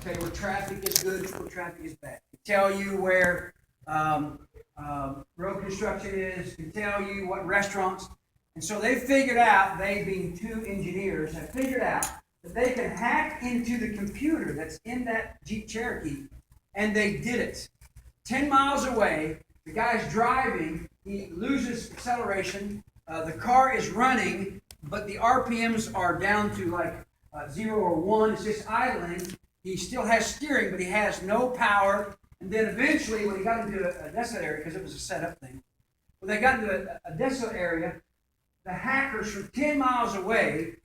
Tell you where traffic is good, where traffic is bad. Tell you where road construction is. Can tell you what restaurants. And so they figured out, they being two engineers, have figured out that they can hack into the computer that's in that Jeep Cherokee, and they did it. 10 miles away, the guy's driving, he loses acceleration, the car is running, but the RPMs are down to like 0 or 1, it's just idling. He still has steering, but he has no power. And then eventually, when he got into a desolate area, because it was a setup thing, when they got into a desolate area, the hackers from 10 miles away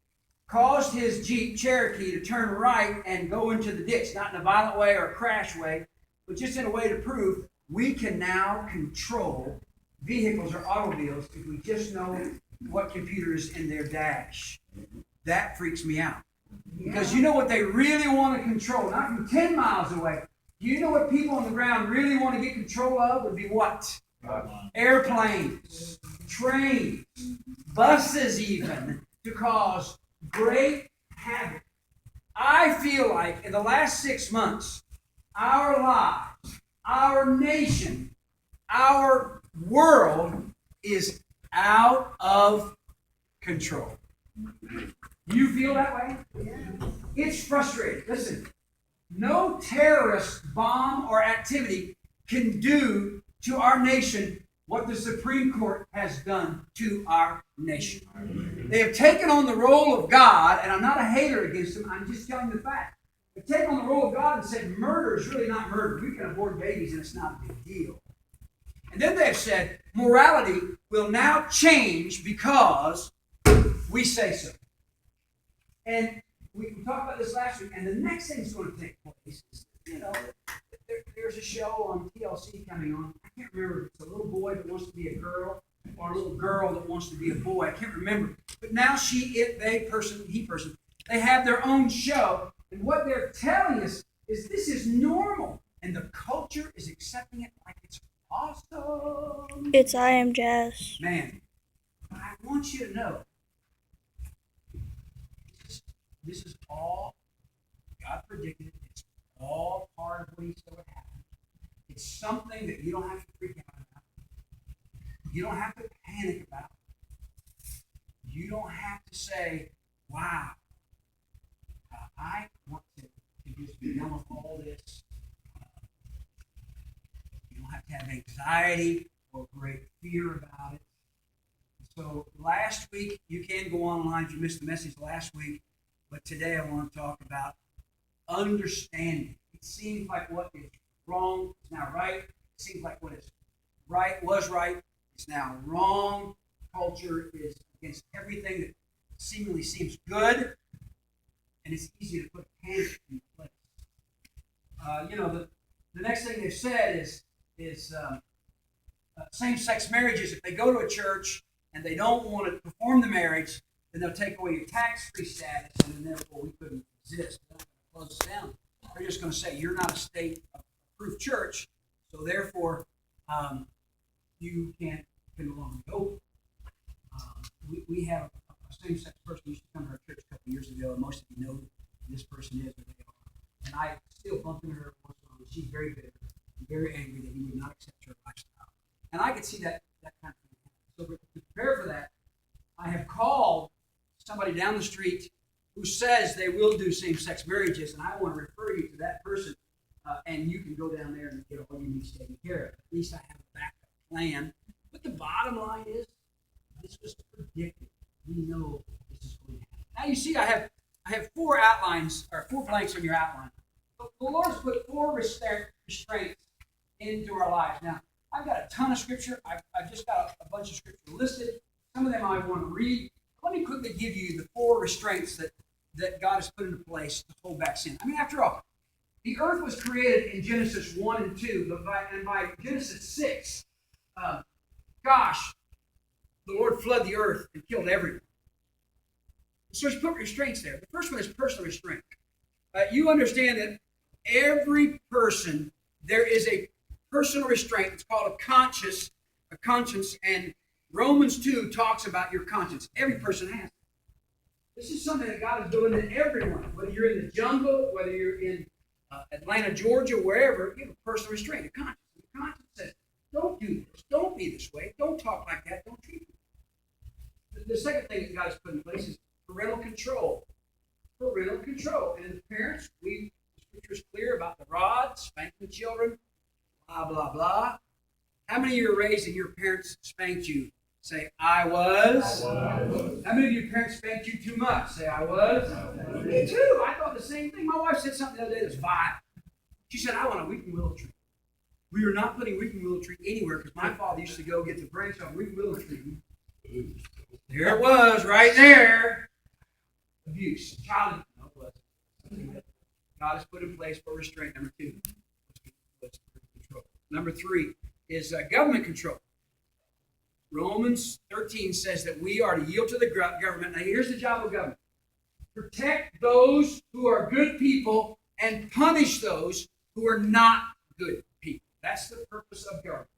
caused his Jeep Cherokee to turn right and go into the ditch, not in a violent way or a crash way, but just in a way to prove we can now control vehicles or automobiles if we just know what computer is in their dash. That freaks me out. Because you know what they really want to control, not from 10 miles away. You know what people on the ground really want to get control of would be what? Airplanes, trains, buses even, to cause great havoc. I feel like in the last 6 months, our lives, our nation, our world is out of control. You feel that way? Yeah. It's frustrating. Listen, no terrorist bomb or activity can do to our nation what the Supreme Court has done to our nation. They have taken on the role of God, and I'm not a hater against them, I'm just telling the fact. They've taken on the role of God and said murder is really not murder. We can abort babies and it's not a big deal. And then they've said morality will now change because we say so. And we talked about this last week, and the next thing that's going to take place is, there's a show on TLC coming on. I can't remember if it's a little boy that wants to be a girl or a little girl that wants to be a boy. I can't remember. But now they have their own show, and what they're telling us is this is normal, and the culture is accepting it like it's awesome. It's I Am Jazz. Man, I want you to know, this is all God predicted. It's all part of what He said would happen. It's something that you don't have to freak out about. You don't have to panic about. You don't have to say, wow, I want to just be done with all this. You don't have to have anxiety or great fear about it. So last week, you can go online if you missed the message last week. But today I want to talk about understanding. It seems like what is wrong is now right. It seems like what is right was right is now wrong. Culture is against everything that seemingly seems good. And it's easy to put panic in place. The next thing they've said is same-sex marriages. If they go to a church and they don't want to perform the marriage, then they'll take away your tax-free status, and then therefore we couldn't exist. They're not going to close us down. They're just going to say you're not a state-approved church, so therefore you can't no longer go. We have a same-sex person who used to come to our church a couple of years ago, and most of you know who this person is, or they are. And I still bump into her once in a while. She's very bitter and very angry that he would not accept her lifestyle. And I could see that kind of thing happen. So to prepare for that, I have called somebody down the street who says they will do same-sex marriages, and I want to refer you to that person, and you can go down there and get all you need taken care of. At least I have a backup plan. But the bottom line is, this was predicted. We know this is going to happen. Now you see, I have 4 outlines, or 4 blanks on your outline. The Lord's put 4 restraints into our lives. Now, I've got a ton of scripture. I've just got a bunch of scripture listed. Some of them I want to read. Let me quickly give you the 4 restraints that God has put into place to hold back sin. I mean, after all, the earth was created in Genesis 1 and 2, and by Genesis 6, the Lord flooded the earth and killed everyone. So He's put restraints there. The first one is personal restraint. You understand that every person, there is a personal restraint. It's called a conscience, and Romans 2 talks about your conscience. Every person has it. This is something that God is doing to everyone, whether you're in the jungle, whether you're in Atlanta, Georgia, wherever, you have personal restraint, a conscience. The conscience says, don't do this, don't be this way, don't talk like that, don't treat people. The second thing that God has put in place is parental control. Parental control. And the parents, the scripture is clear about the rod, spanking the children, blah, blah, blah. How many of you were raised and your parents spanked you? Say, I was. How many of your parents spanked you too much? Say, I was. Me too. I thought the same thing. My wife said something the other day that was vile. She said, I want a weeping willow tree. We are not putting weeping willow tree anywhere because my father used to go get the branch off weeping willow tree. There it was, right there. Abuse. Child abuse. God has put in place for restraint. Number 2. Control. Number 3 is government control. Romans 13 says that we are to yield to the government. Now, here's the job of government. Protect those who are good people and punish those who are not good people. That's the purpose of government.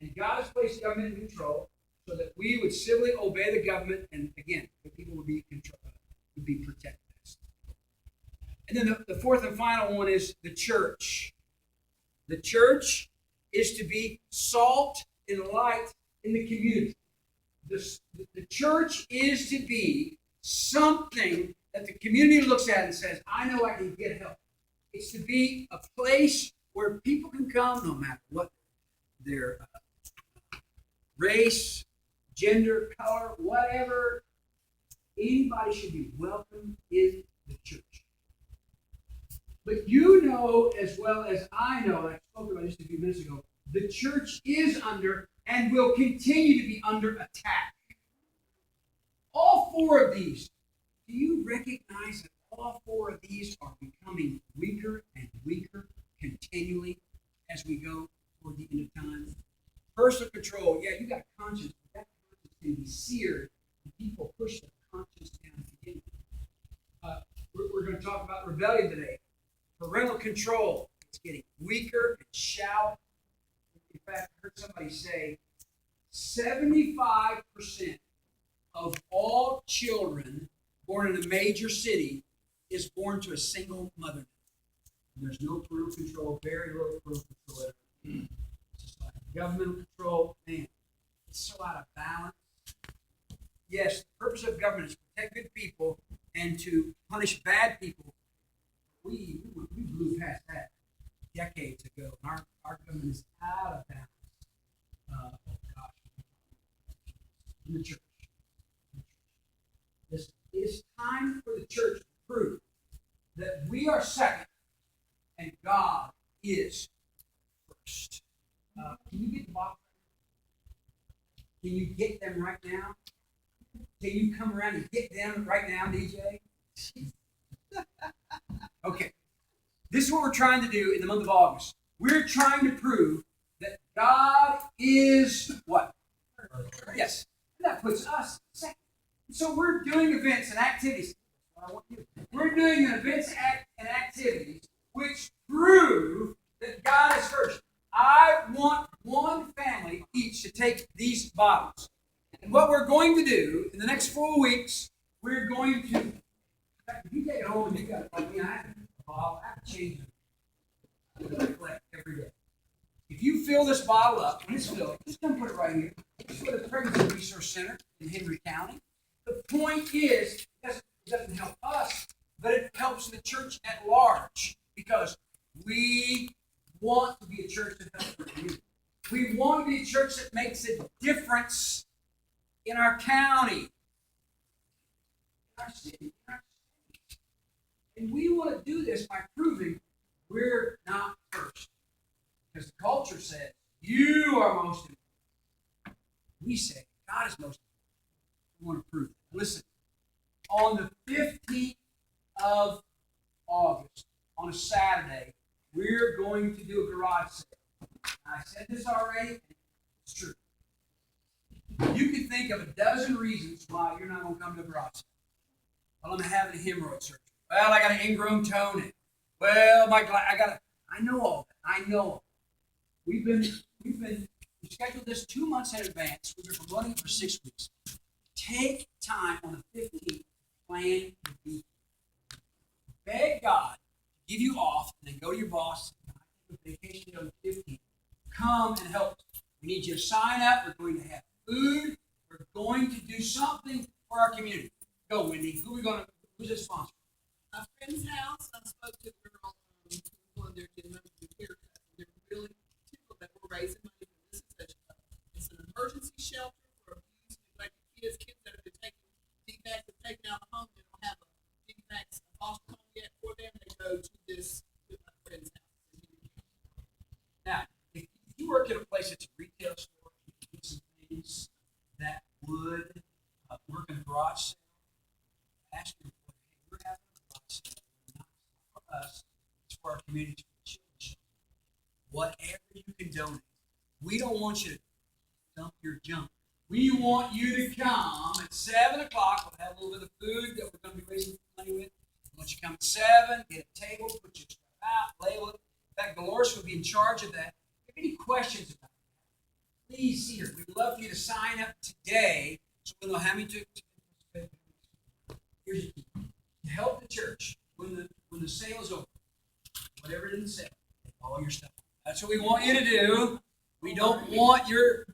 And God has placed government in control so that we would civilly obey the government, and again, the people would be protected. And then the fourth and final one is the church. The church is to be salt and light in the community. The church is to be something that the community looks at and says, I know I can get help. It's to be a place where people can come no matter what their race, gender, color, whatever. Anybody should be welcome in the church. But you know as well as I know, and I spoke about this a few minutes ago, the church is under and will continue to be under attack. All 4 of these, do you recognize that all 4 of these are becoming weaker and weaker continually as we go toward the end of time? Personal control, yeah, you got conscience, but that conscience can be seared and people push their conscience down again. We're going to talk about rebellion today. Parental control, it's getting weaker and shallow. In fact, I heard somebody say 75% of all children born in a major city is born to a single mother. And there's no parental control, very little parental control. It's just like governmental control, man, it's so out of balance. Yes, the purpose of government is to protect good people and to punish bad people. We blew past that decades ago. Our government is out of balance. In the church. It is time for the church to prove that we are second and God is first. Can you get the box? Can you get them right now? Can you come around and get them right now, DJ? Okay. This is what we're trying to do in the month of August. We're trying to prove that God is what? Yes. That puts us second. So we're doing events and activities. We're doing events and activities which prove that God is first. I want one family each to take these bottles. And what we're going to do in the next 4 weeks, we're going to, in fact, if you take it home and you got it, like me, I have a bottle, I have to change it. I collect every day. If you fill this bottle up, when it's filled, just come put it right here. It's for the Pregnancy Resource Center in Henry County. The point is, it doesn't help us, but it helps the church at large because we want to be a church that helps the community. We want to be a church that makes a difference in our county, in our city, in our state. And we want to do this by proving we're not first. Because the culture says, you are most important. We say, God is most important. We want to prove it. Listen, on the 15th of August, on a Saturday, we're going to do a garage sale. I said this already, and it's true. You can think of a dozen reasons why you're not going to come to the garage sale. Well, I'm having a hemorrhoid surgery. Well, I got an ingrown toenail. Well, I know all that. I know. We scheduled this 2 months in advance. We've been promoting it for 6 weeks. Take time on the 15th, plan to be. Beg God to give you off, and then go to your boss, vacation on the 15th. Come and help us. We need you to sign up. We're going to have food. We're going to do something for our community. Go, Wendy. Who's the sponsor? A friend's house. I spoke to the girl on their haircut. They're really tickled that we're raising money for this. It's an emergency shelter for abused like kids that have been taken defects have taken out of home. They don't have a defects foster home yet for them. They go to this to my friend's house. Now, if you work at a place that's a retail store, you can get some things that would work in a garage sale. Ask your employer, hey, we're having a garage sale. Not for us, it's for our community, for the children. Whatever you can donate. We don't want you to dump your junk. We want you to come at 7 o'clock. We'll have a little bit of food that we're going to be raising money with. We want you to come at 7, get a table, put your stuff out, label it. In fact, Dolores will be in charge of that. If you have any questions about that, please see her. We'd love for you to sign up today so we'll know how many to participate. Here's the key. To help the church, when the sale is over, whatever it is in the sale, take all your stuff. That's what we want you to do. We don't want your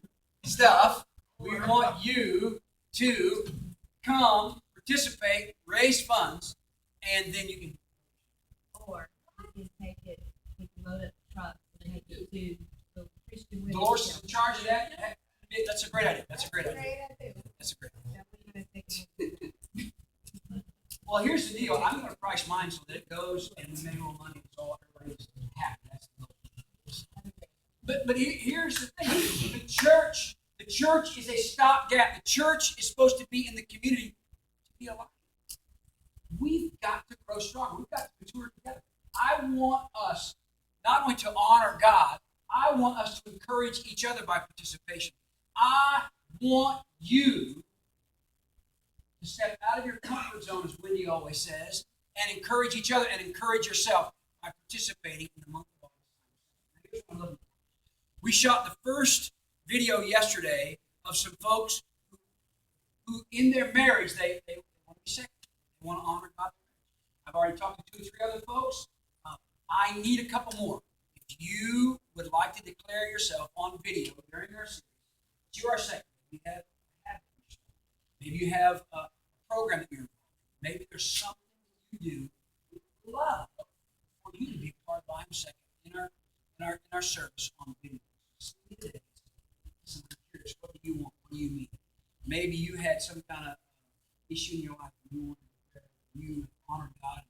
stuff. We want you to come, participate, raise funds, and then you can. Or you can take it, we can load up the truck and take it to the Christian women's Dolores is shelter. in charge of that. That's a great idea. That's a great idea. Well, here's the deal. I'm going to price mine so that it goes and we make more money. So everybody's happy. That's the goal. But here's the thing. The church is a stopgap. The church is supposed to be in the community to be alive. We've got to grow strong. We've got to mature together. I want us not only to honor God, I want us to encourage each other by participation. I want you to step out of your comfort zone, as Wendy always says, and encourage each other and encourage yourself by participating in the month of August. We shot the first video yesterday of some folks who in their marriage, they want to be second. They want to honor God. I've already talked to 2 or 3 other folks. I need a couple more. If you would like to declare yourself on video during our series, you are second. Maybe you have a program that you're involved in. Maybe there's something you do we would love for you to be part of I'm Second in our service on video. Listen, I'm curious, what do you want? What do you need? Maybe you had some kind of issue in your life and you wanted to pray. You honor God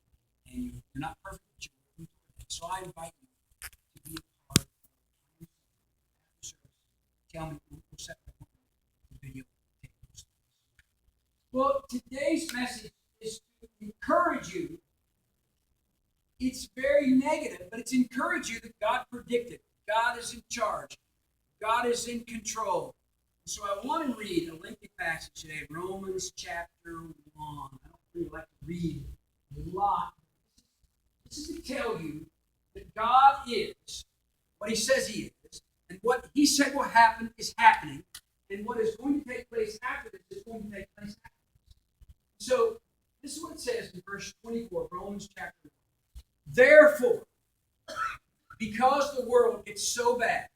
and you're not perfect, but you're working toward it. So I invite you to be a part of the service. Tell me, we'll set up the video. Well, today's message is to encourage you. It's very negative, but it's encourage you that God predicted. God is in charge. God is in control. So I want to read a lengthy passage today, Romans chapter 1. I don't really like to read a lot. This is to tell you that God is what He says He is, and what He said will happen is happening, and what is going to take place after this is going to take place after this. So this is what it says in verse 24, Romans chapter 1. Therefore, because the world gets so bad,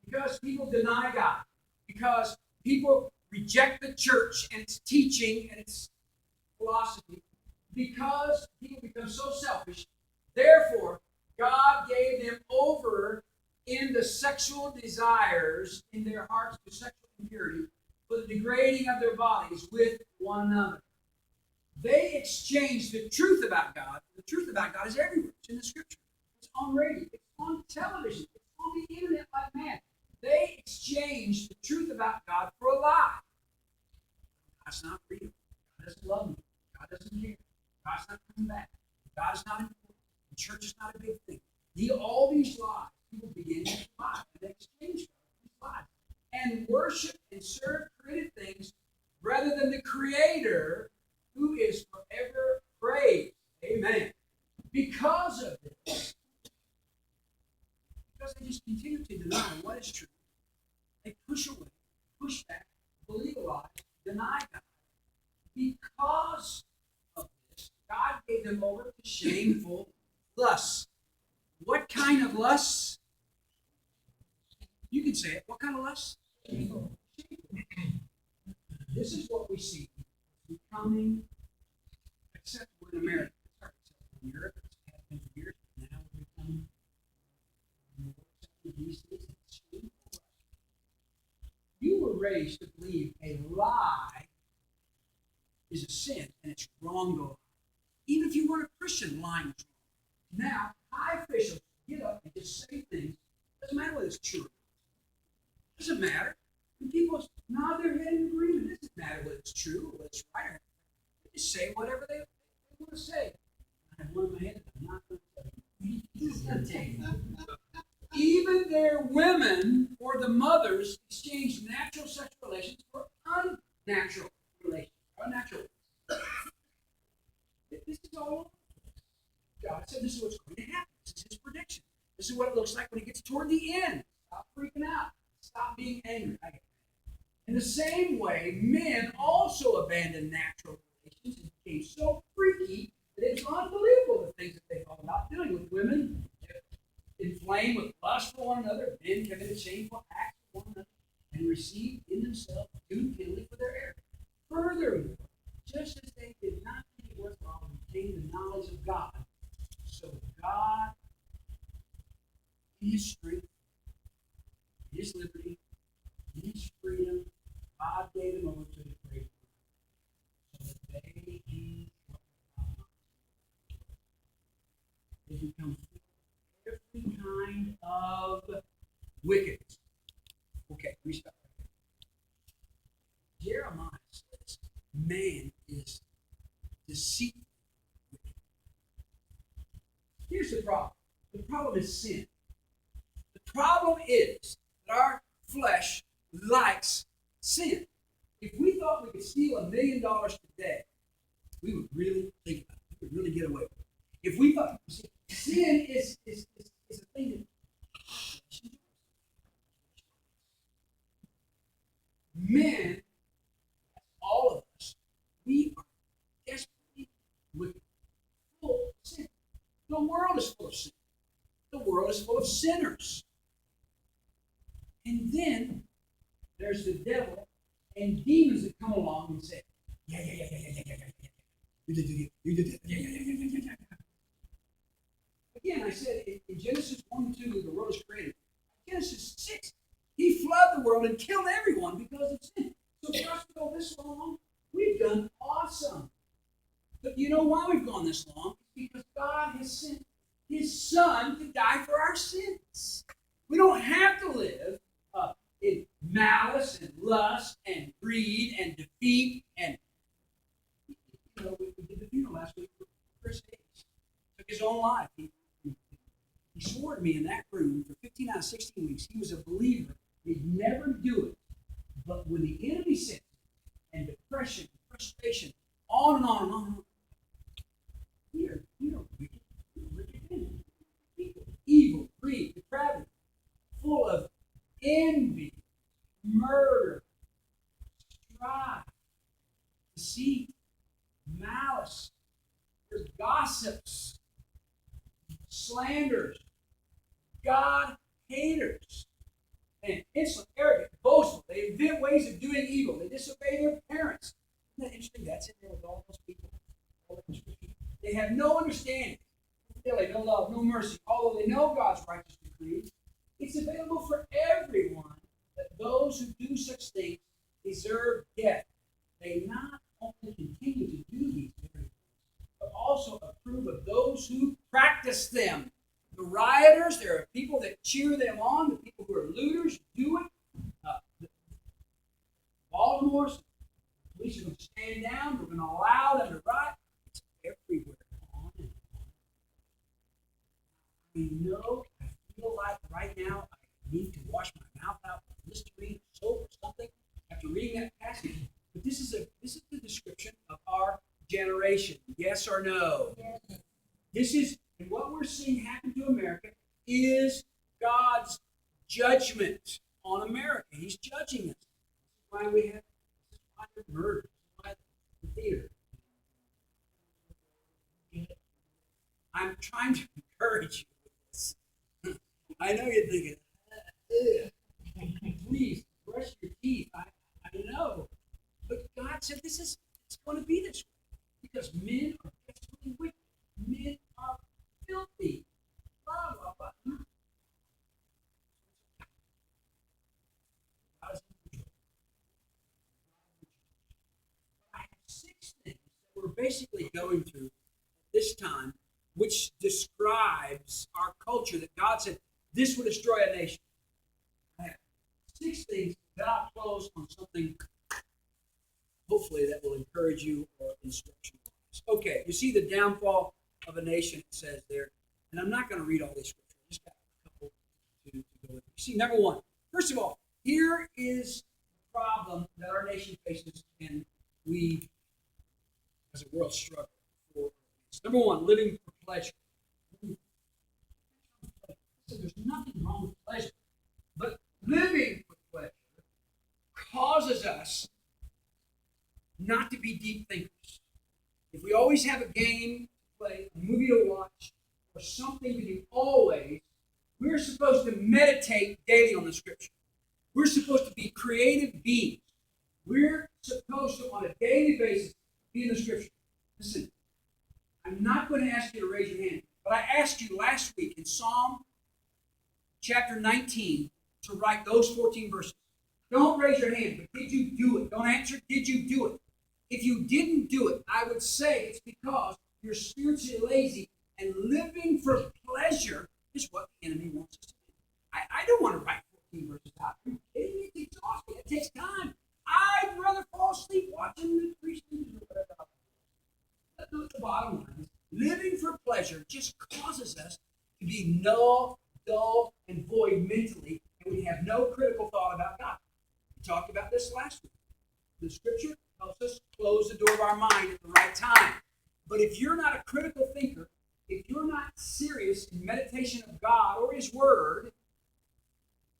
because people deny God, because people reject the church and its teaching and its philosophy, because people become so selfish, therefore, God gave them over in the sexual desires in their hearts to sexual impurity for the degrading of their bodies with one another. They exchanged the truth about God. The truth about God is everywhere. It's in the Scripture. It's on radio. It's on television. It's on the internet like mad. They exchanged the truth about God for a lie. God's not real. God doesn't love me. God doesn't care. God's not coming back. God is not important. The church is not a big thing. All these lies, people begin to lie. And they exchange these lies. And worship and serve created things rather than the Creator, who is forever praised. Amen. Because of this, because they just continue to deny what is true, they push away, push back, believe a lie, deny God. Because of this, God gave them over to shameful lusts. of lusts? You can say it. What kind of lusts? This is what we see becoming acceptable in America. It's hard to acceptable in Europe. It has been for years, but now we're becoming more acceptable these days. It's shameful. You were raised to believe a lie is a sin and it's wrong to lie. Even if you weren't a Christian, lying was wrong. Now, high officials get up and just say things. Doesn't matter whether it's true or not. Doesn't matter. When people nod their head in agreement, it doesn't matter whether it's true or whether it's right. They just say whatever they want to say. I have one in my head that I'm not going to tell you. Even their women or the mothers exchange natural sexual relations for unnatural relations. Unnatural. This is all over. God said this is what's going to happen. This is his prediction. This is what it looks like when it gets toward the end. Stop freaking out. Stop being angry. In the same way, men also abandoned natural relations and became so freaky that it's unbelievable the things that they thought about doing with women. Inflamed with lust for one another, men committed shameful acts with one another and received in themselves due penalty for their error. Furthermore, just as they did not think it worthwhile to obtain the knowledge of God, so God, in his strength, in his liberty, in his freedom, God gave them over to the great world, so that they use what they become every kind of wickedness. Okay, we stop right there. Jeremiah says, man is deceitful. Here's the problem. The problem is sin. The problem is that our flesh likes sin. If we thought we could steal $1 million today, we would really think about it. We would really get away with it. If we thought, sin is a thing that men, all of us, we are desperately wicked, full of sin. The world is full of sin. The world is full of sinners. And then there's the devil and demons that come along and say, yeah. You did that. Yeah. Again, I said in Genesis 1-2, the world is created. Genesis 6, he flooded the world and killed everyone because of sin. So for us to go this long, we've done awesome. But you know why we've gone this long? Because God has sent his son to die for our sins. We don't have to live in malice and lust and greed and defeat. And we did the funeral last week for Chris Hayes. Took his own life. He swore to me in that room for 15 out of 16 weeks. He was a believer. He'd never do it. But when the enemy sent him, and depression, frustration, on and on and on, we are wicked people. Evil, greed, depravity, full of envy, murder, strife, deceit, malice. There's gossips, slanders, God haters, and insolent, arrogant, boastful. They invent ways of doing evil. They disobey their parents. Isn't that interesting? That's in there with all those people. They have no understanding, no love, no mercy. Although they know God's righteous decree, it's available for everyone that those who do such things deserve death. They not only continue to do these very things, but also approve of those who practice them. The rioters, there are people that cheer them on, the people who are looters do it. The Baltimore's, the police are going to stand down, we're going to allow them to riot. It's everywhere, on and on. We know, I feel like right now I need to wash my mouth out with Listerine or soap or something after reading that passage. But this is the description of our generation. Yes or no? Yes. This is, and what we're seeing happen to America is God's judgment on America. He's judging us. Why we have murder, why the theater. I'm trying to encourage you with this. I know you're thinking, please brush your teeth. I know. But God said it's going to be this way. Because men are desperately wicked. Men are filthy. Blah, blah, blah. God is in control. I have 6 things that we're basically going through this time, which describes our culture that God said this would destroy a nation. I have 6 things that I'll close on something, hopefully, that will encourage you or instruct you. Okay, you see the downfall of a nation, it says there. And I'm not going to read all these scriptures. I just got a couple to go with. You see, number one, first of all, here is the problem that our nation faces and we as a world struggle for. Number one, living for pleasure. So there's nothing wrong with pleasure. But living for pleasure causes us not to be deep thinkers. If we always have a game to play, a movie to watch, or something to do always, we're supposed to meditate daily on the scripture. We're supposed to be creative beings. We're supposed to, on a daily basis, be in the scripture. Listen, I'm not going to ask you to raise your hand, but I asked you last week in Psalm chapter 19 to write those 14 verses. Don't raise your hand, but did you do it? Don't answer, did you do it? If you didn't do it, I would say it's because you're spiritually lazy and living for pleasure is what the enemy wants us to do. I don't want to write 14 verses out. Are you kidding me? It's exhausting. It takes time. I'd rather fall asleep watching the priest or whatever. That's not the bottom line. Living for pleasure just causes us to be null, dull, and void mentally, and we have no critical thought about God. We talked about this last week. The scripture helps us close the door of our mind at the right time. But if you're not a critical thinker, if you're not serious in meditation of God or His Word,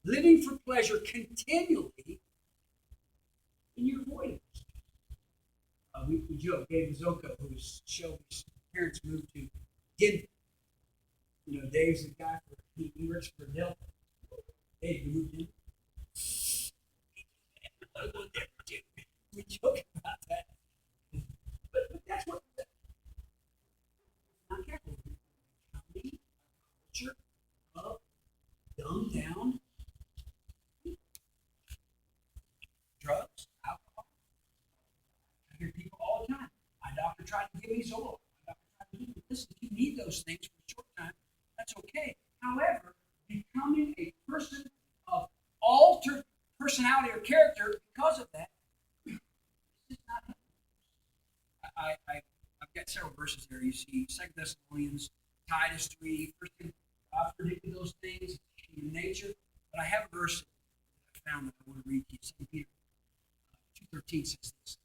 living for pleasure continually, then you're avoiding it. We joke, Dave Zoko, who's Shelby's parents moved to Denver. You know, Dave's the guy he works for Delta. Dave, you moved in. We joke about that. But that's what I'm careful. Culture of dumbed down drugs, alcohol. I hear people all the time. My doctor tried to give me Zoloft. My doctor tried to give me this. If you need those things for a short time, that's okay. However, becoming a person of altered personality or character because of that is not helpful. I've got several verses there. You see 2 Thessalonians, Titus 3, 1 God predicted those things in nature. But I have a verse that I found that I want to read to you. 2 Peter 2:13 says this.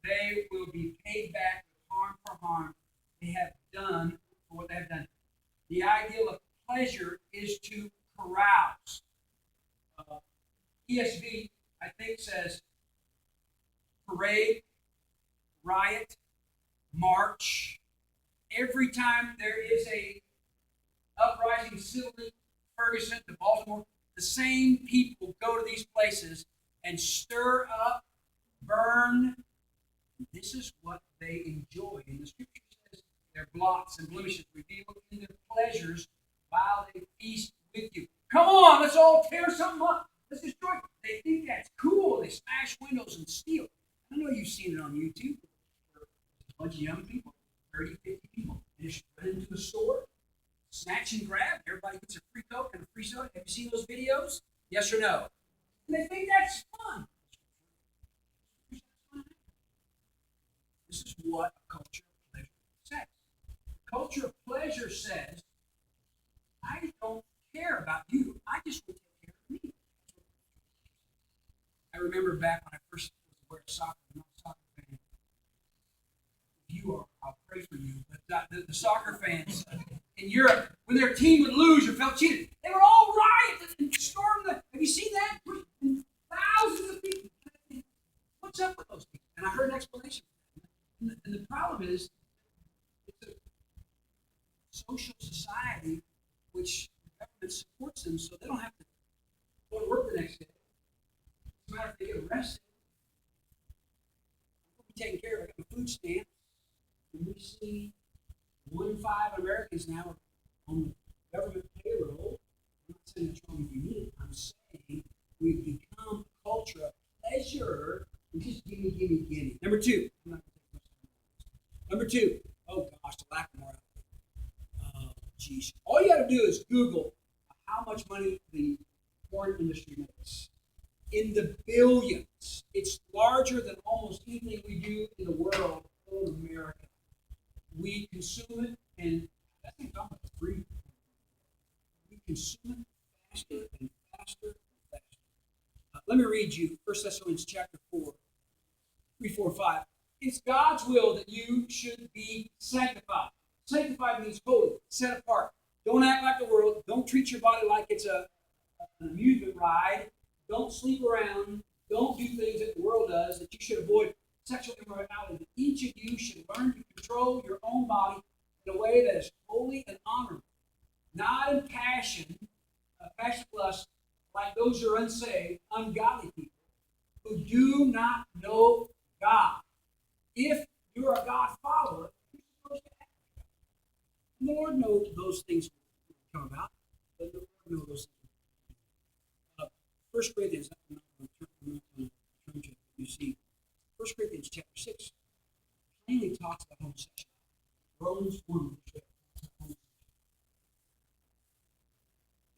They will be paid back with harm for harm they have done for what they have done. The ideal of pleasure is to carouse. ESV, I think, says parade, riot, march. Every time there is a uprising, similarly Ferguson to Baltimore, the same people go to these places and stir up, burn. This is what they enjoy. And the scripture says their blots and blemishes reveal in their pleasures while they feast with you. Come on, let's all tear something up. Let's destroy it. They think that's cool. They smash windows and steal. I know you've seen it on YouTube. A bunch of young people, 30, 50 people. They just run into a store, snatch and grab. Everybody gets a free Coke and a free soda. Have you seen those videos? Yes or no? And they think that's fun. This is what a culture of pleasure says. A culture of pleasure says, I don't care about you. I just will take care of me. I remember back when I first was aware of soccer. I'm not a soccer fan. If you are, I'll pray for you. But the soccer fans in Europe, when their team would lose or felt cheated, they would all riot and storm the. Have you seen that? Thousands of people. What's up with those people? And I heard an explanation. And the problem is, it's a social society, which the government supports them so they don't have to go to work the next day. No matter if they get arrested, we'll be taken care of. I got my food stamps. And we see 1 in 5 Americans now are on the government payroll. I'm not saying that's wrong if you need it. I'm saying we've become a culture of pleasure and just gimme, gimme, gimme. Number 2. I'm not gonna take much time. Number 2. Oh gosh, the lack of morality. Oh, geez. All you got to do is Google how much money the porn industry makes. In the billions. It's larger than almost anything we do in the world in America. We consume it, and that's not talking about free. We consume it faster and faster and faster. Let me read you 1 Thessalonians chapter 4, 3, 4, 5. It's God's will that you should be sanctified. Sanctified means holy, set apart. Don't act like the world. Don't treat your body like it's an amusement ride. Don't sleep around. Don't do things that the world does that you should avoid. Sexual immorality. That each of you should learn to control your own body in a way that is holy and honorable, not in passion, passion lust, like those who are unsaved, ungodly people who do not know God. If you're a God follower, you're supposed to act. The Lord knows those things will come about, but the Lord knows those things. 1 Corinthians, I'm not going to turn to, you see, 1 Corinthians chapter 6 plainly talks about homosexuality. Romans 1,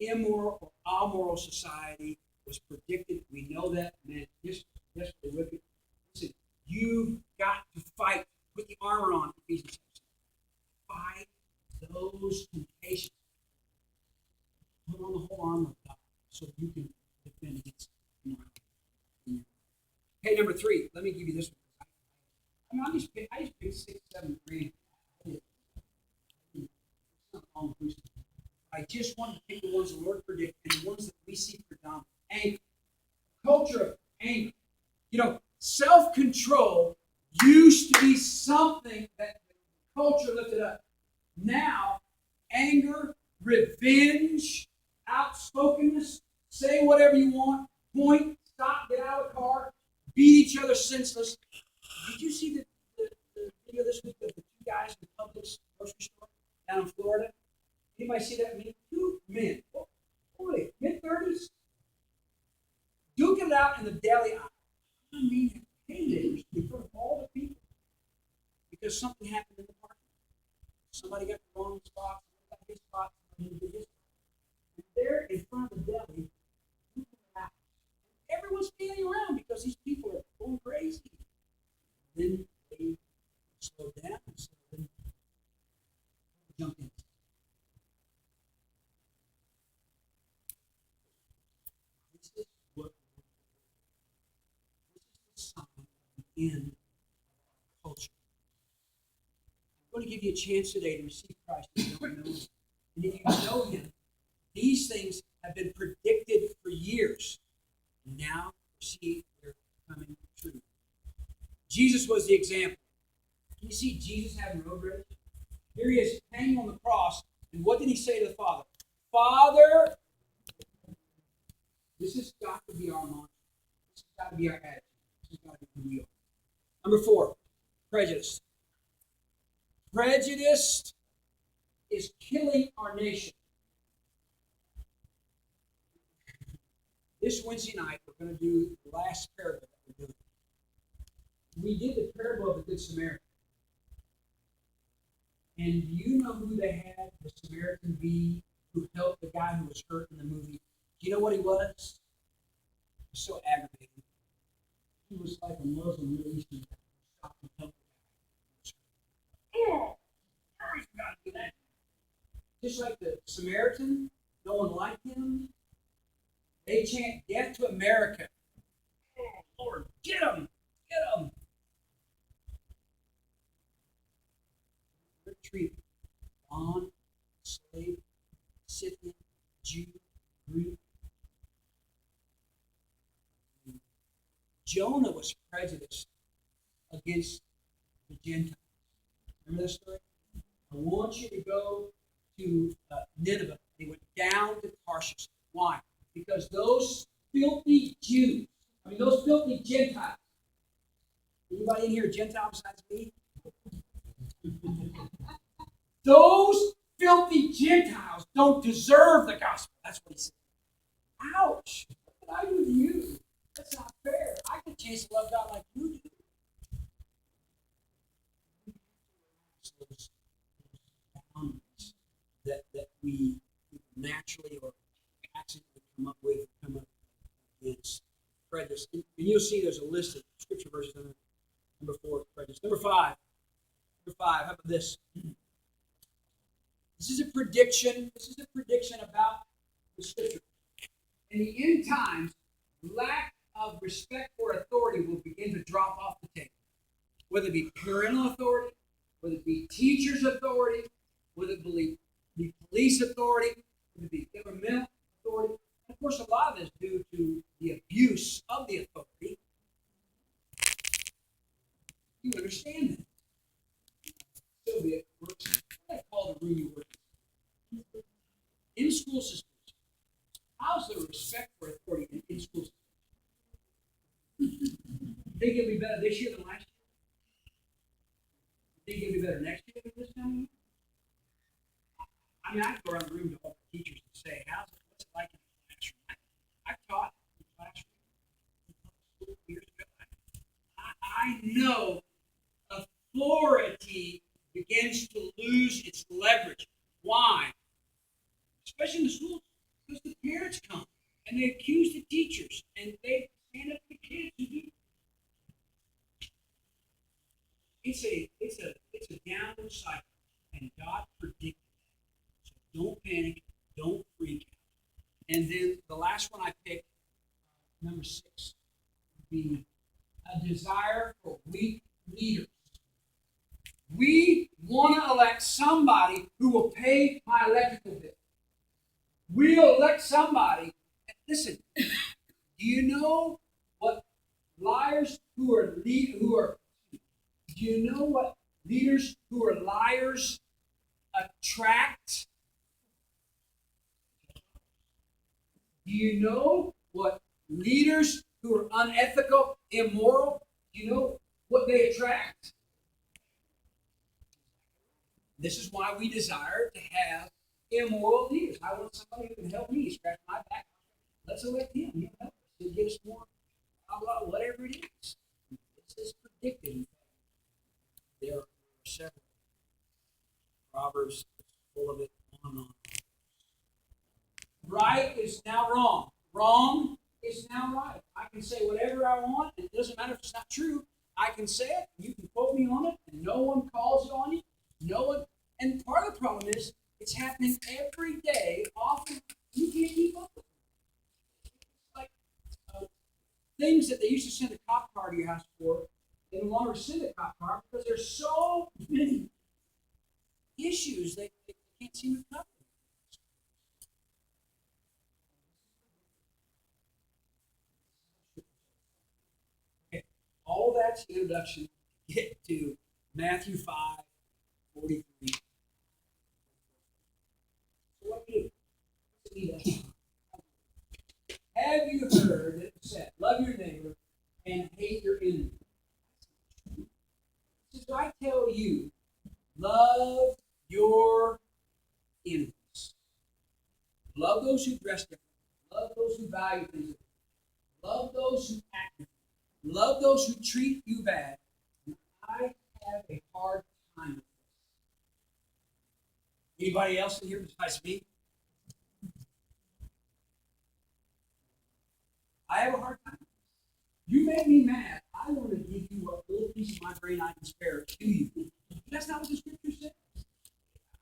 immoral or amoral society was predicted. We know that, man. Desperately wicked. Listen, you've got to fight. Put the armor on, Ephesians 6. Fight those temptations. Put on the whole armor of God so you can defend against immorality. Okay, number 3. Let me give you this one. I just picked 6, 7, 3. I just wanted to pick the ones the Lord predicted and the ones that we see predominant. Anger. Culture of anger. You know, self-control used to be something that the culture lifted up. Now, anger, revenge, outspokenness, say whatever you want, point, stop, get out of the car, beat each other senseless. Did you see the video this week of the 2 guys in the Publix grocery store down in Florida? Anybody see that? 2 men, mid-30s, duking it out in the deli aisle. I mean, teenagers in front of all the people because something happened in the parking lot. Somebody got the wrong spot, somebody got his spot, somebody didn't get his spot. And they're in front of the deli, duking it out. Everyone's standing around because these people are going crazy. Then they slowed down and so then jumped in. This is the sign of the end of our culture. I'm going to give you a chance today to receive Christ if you don't know Him. And if you know Him, these things have been predicted for years. And now you see they're coming true. Jesus was the example. Can you see Jesus having road rage? Here he is hanging on the cross. And what did he say to the Father? Father, this has got to be our mantra. This has got to be our attitude. This has got to be who we are. Number 4, prejudice. Prejudice is killing our nation. This Wednesday night, we're going to do the last parable that we're doing. We did the parable of the Good Samaritan. And do you know who they had the Samaritan be who helped the guy who was hurt in the movie? Do you know what he was? He was so aggravated. He was like a Muslim Middle Eastern guy who stopped and helped the guy. Oh, hurry, you gotta do that. Just like the Samaritan, no one liked him. They chant death to America. Oh, Lord, get him! Get him! They're treated bond, slave, Scythian, Jew, Greek. Jonah was prejudiced against the Gentiles. Remember that story? I want you to go to Nineveh. They went down to Tarshish. Why? Because those filthy Jews, those filthy Gentiles. Anybody in here a Gentile besides me? Those filthy Gentiles don't deserve the gospel. That's what he said. Ouch! What did I do to you? That's not fair. I get a chance to love God like you do. Those boundaries that we naturally or accidentally come up against prejudice. And you'll see there's a list of scripture verses under number 4, prejudice. Number 5, how about this? This is a prediction. This is a prediction about the scripture. In the end times, lack of respect for authority will begin to drop off the table. Whether it be parental authority, whether it be teachers' authority, whether it be police authority, whether it be governmental authority. And of course, a lot of this due to the abuse of the authority. You understand that. Sylvia, what do I call the room you work in? In school systems, how's the respect for authority in school systems? Think it'll be better this year than last year? Think it'll be better next year than this coming year? I go around the room to all the teachers and say, what's it like in the classroom? I've taught in the classroom years ago. I know authority begins to lose its leverage. Why? Especially in the schools, because the parents come and they accuse the teachers and they stand up to the kids who do. It's a downward cycle, and God predicted that. So don't panic, don't freak out. And then the last one I picked, number 6, would be a desire for weak leaders. We want to elect somebody who will pay my electrical bill. We'll elect somebody. Listen, do you know what liars who are do you know what leaders who are liars attract? Do you know what leaders who are unethical, immoral, do you know what they attract? This is why we desire to have immoral leaders. I want somebody who can help me scratch my back. Let's elect him. He'll help us. He'll give us more, whatever it is. This is predicted. There are several. Proverbs is full of it, on and on. Right is now wrong. Wrong is now right. I can say whatever I want, and it doesn't matter if it's not true. I can say it, and you can quote me on it, and no one calls it on you. No one. And part of the problem is it's happening every day. Often you can't keep up with it. It's like things that they used to send a cop car to your house for, they no longer send a cop car because there's so many issues they can't seem to cover. Okay, all that's the introduction to get to Matthew 5:43. So what do you do? Have you heard it said, love your neighbor and hate your enemy? So I tell you, love your enemies. Love those who dress different. Love those who value things different. Love those who act different. Love those who treat you bad. And I have a hard time with this. Anybody else in here besides me? I have a hard time. You make me mad. I want to give you a little piece of my brain I can spare to you. That's not what the scripture says.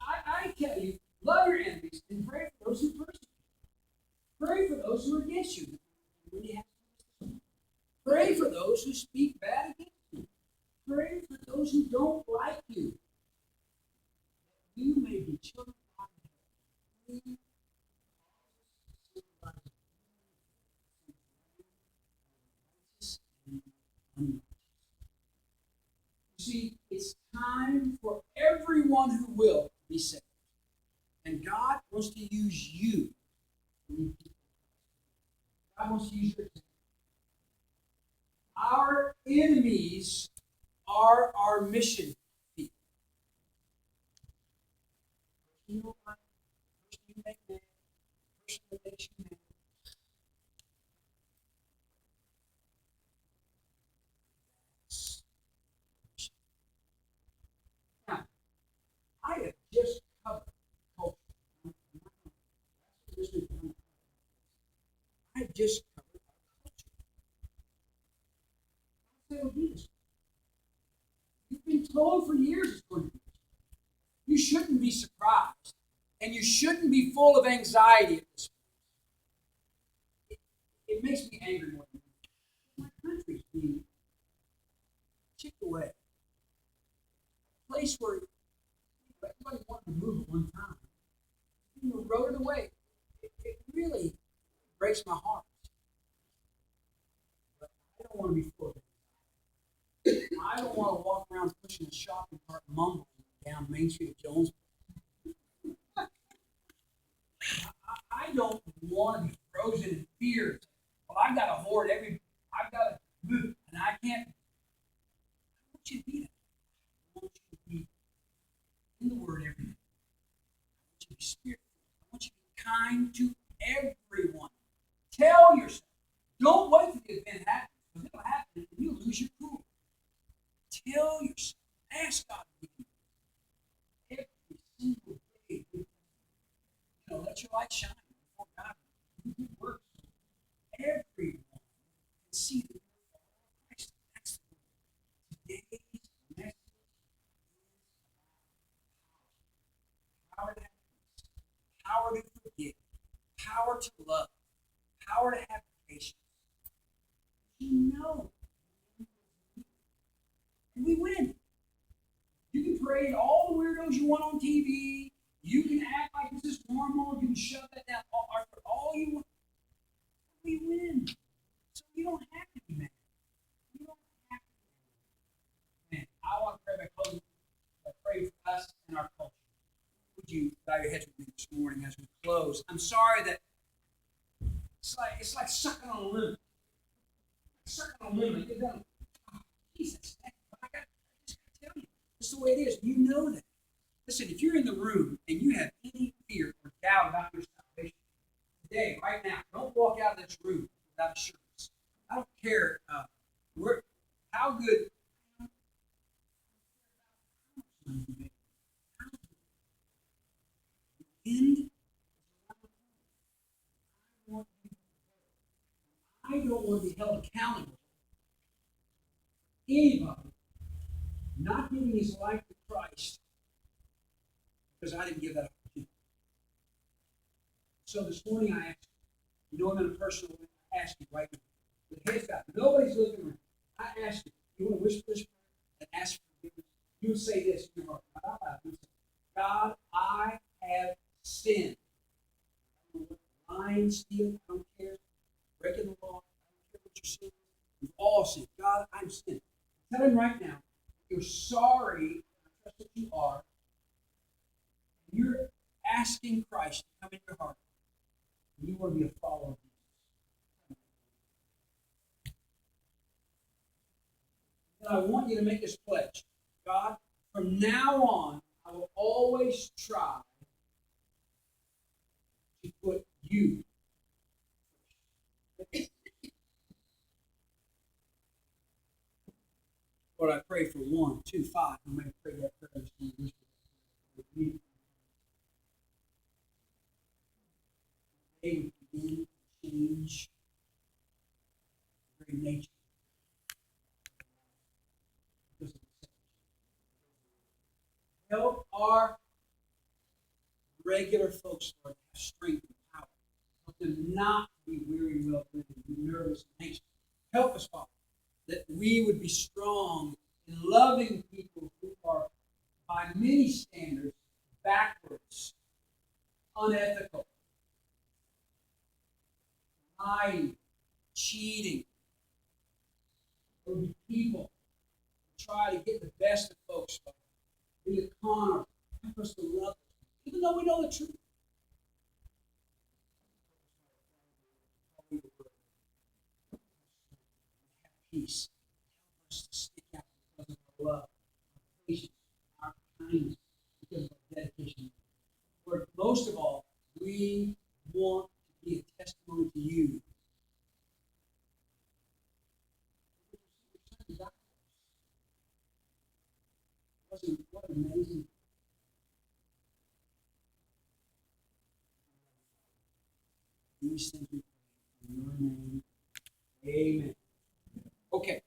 I tell you, love your enemies and pray for those who persecute you. Pray for those who are against you. Pray for those who speak bad against you. Pray for those who don't like you. You may be children of God. You see, it's time for everyone who will be saved. And God wants to use you. God wants to use your talent. Our enemies are our mission people. You know what? Person you make mad, person that makes you mad. Now, I have just covered culture. I have just covered culture. So you've been told for years it's going to be. You shouldn't be surprised, and you shouldn't be full of anxiety at this point. It makes me angry more than my country's being chipped away. A place where everybody wanted to move at one time. You know, rode it away. It really breaks my heart. But I don't want to be full of it. I don't want to walk around pushing a shopping cart mumbling down Main Street of Jonesboro. I don't want to be frozen in fear. Well, I've got to hoard I've got to move, and I can't. I want you to be that. I want you to be in the Word every day. I want you to be spiritual. I want you to be kind to everyone. Tell yourself. Don't wait till the event happens, because it'll happen and you'll lose your cool. Tell yourself. Ask God to give you every single day. You know, let your light shine before God. You do work so everyone can see that you're a follower of Christ. That's today's message is power to have peace, power to forgive, power to love, power to have patience. You know, and we win. You can parade all the weirdos you want on TV. You can act like this is normal. You can shove that down all you want. We win. So you don't have to be mad. You don't have to be mad. I want to pray by closing. I pray for us and our culture. Would you bow your heads with me this morning as we close? I'm sorry that it's like sucking on a lemon. Sucking on a lemon. You don't. Oh, Jesus, I just got to tell you. This is the way it is. You know that. Listen, if you're in the room and you have any fear or doubt about your salvation, today, right now, don't walk out of this room without assurance. I don't care how good. End. I don't want to be held accountable. Anybody not giving his life to Christ because I didn't give that opportunity. So this morning I asked you know I'm in a personal way, I ask you right now. With heads down, nobody's looking around. I ask you want to whisper this prayer and ask for forgiveness? You would say this in your heart. Out loud. You would say, God, I have sinned. I don't know what lying, stealing, I don't care. Breaking the law, I don't care what your sin is. We've all sinned. God, I'm sinning. Tell him right now, you're sorry, I trust that you are. You're asking Christ to come in your heart. And you want to be a follower of Jesus. And I want you to make this pledge. God, from now on, I will always try to put you first. Lord, I pray for 1, 2, 5. I'm going to pray that prayer this morning. They would begin to change the very nature because of the help our regular folks, Lord, to have strength and power. Help them not to be weary and well doing, be nervous and anxious. Help us, Father, that we would be strong in loving people who are, by many standards, backwards, unethical, lying, cheating. There will be people who try to get the best of folks, Father. Be a con artist. Help us to love them. even though we know the truth. Have peace. Help us to stick out because of our love, our patience, our kindness, because of our dedication. Lord, most of all, we want to be a testimony to you. What an amazing. These things we pray in your name. Amen. Okay.